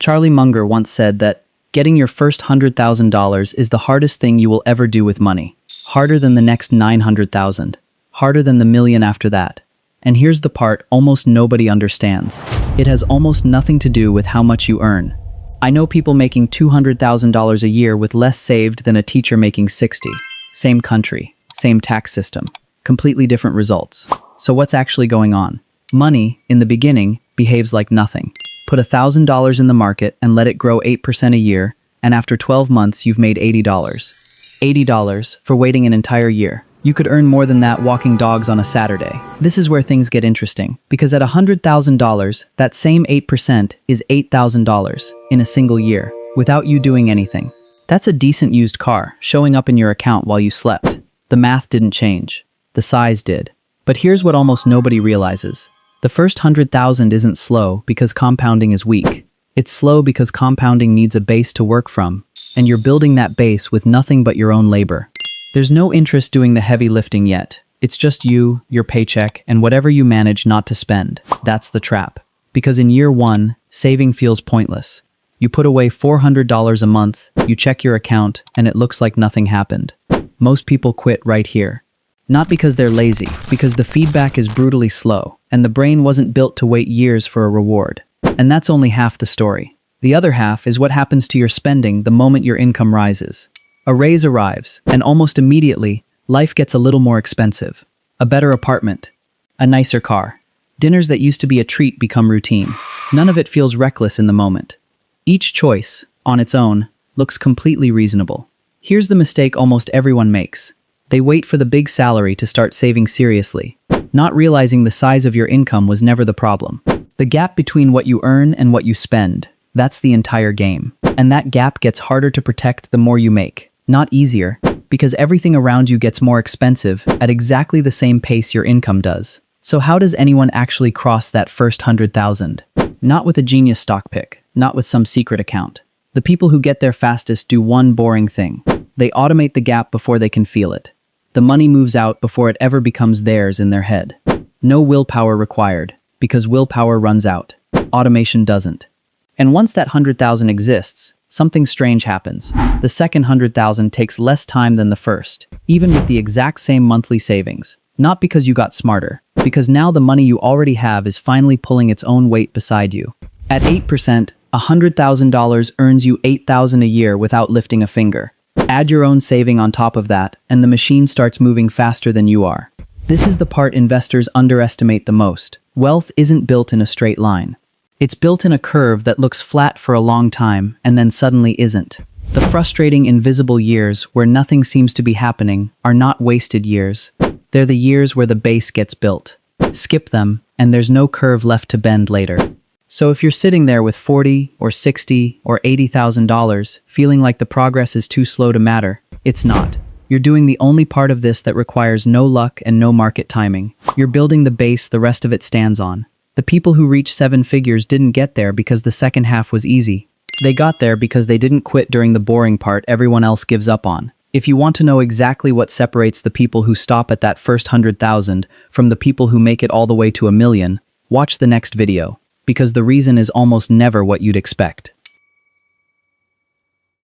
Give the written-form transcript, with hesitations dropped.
Charlie Munger once said that getting your first $100,000 is the hardest thing you will ever do with money. Harder than the next 900,000. Harder than the million after that. And here's the part almost nobody understands. It has almost nothing to do with how much you earn. I know people making $200,000 a year with less saved than a teacher making 60. Same country, same tax system, completely different results. So what's actually going on? Money, in the beginning, behaves like nothing. Put $1,000 in the market and let it grow 8% a year, and after 12 months you've made $80. $80 for waiting an entire year. You could earn more than that walking dogs on a Saturday. This is where things get interesting, because at $100,000, that same 8% is $8,000 in a single year, without you doing anything. That's a decent used car showing up in your account while you slept. The math didn't change. The size did. But here's what almost nobody realizes. The first 100,000 isn't slow because compounding is weak. It's slow because compounding needs a base to work from, and you're building that base with nothing but your own labor. There's no interest doing the heavy lifting yet. It's just you, your paycheck, and whatever you manage not to spend. That's the trap. Because in year one, saving feels pointless. You put away $400 a month, you check your account, and it looks like nothing happened. Most people quit right here. Not because they're lazy, because the feedback is brutally slow, and the brain wasn't built to wait years for a reward. And that's only half the story. The other half is what happens to your spending the moment your income rises. A raise arrives, and almost immediately, life gets a little more expensive. A better apartment, a nicer car. Dinners that used to be a treat become routine. None of it feels reckless in the moment. Each choice, on its own, looks completely reasonable. Here's the mistake almost everyone makes. They wait for the big salary to start saving seriously, not realizing the size of your income was never the problem. The gap between what you earn and what you spend, that's the entire game. And that gap gets harder to protect the more you make, not easier, because everything around you gets more expensive at exactly the same pace your income does. So how does anyone actually cross that first 100,000? Not with a genius stock pick, not with some secret account. The people who get there fastest do one boring thing. They automate the gap before they can feel it. The money moves out before it ever becomes theirs in their head. No willpower required, because willpower runs out. Automation doesn't. And once that 100,000 exists, something strange happens. The second 100,000 takes less time than the first, even with the exact same monthly savings. Not because you got smarter, because now the money you already have is finally pulling its own weight beside you. At 8%, $100,000 earns you $8,000 a year without lifting a finger. Add your own saving on top of that, and the machine starts moving faster than you are. This is the part investors underestimate the most. Wealth isn't built in a straight line. It's built in a curve that looks flat for a long time and then suddenly isn't. The frustrating invisible years where nothing seems to be happening are not wasted years. They're the years where the base gets built. Skip them, and there's no curve left to bend later. So if you're sitting there with $40 or $60 or $80,000, feeling like the progress is too slow to matter, it's not. You're doing the only part of this that requires no luck and no market timing. You're building the base the rest of it stands on. The people who reach 7 figures didn't get there because the second half was easy. They got there because they didn't quit during the boring part everyone else gives up on. If you want to know exactly what separates the people who stop at that first 100,000 from the people who make it all the way to 1 million, watch the next video. Because the reason is almost never what you'd expect.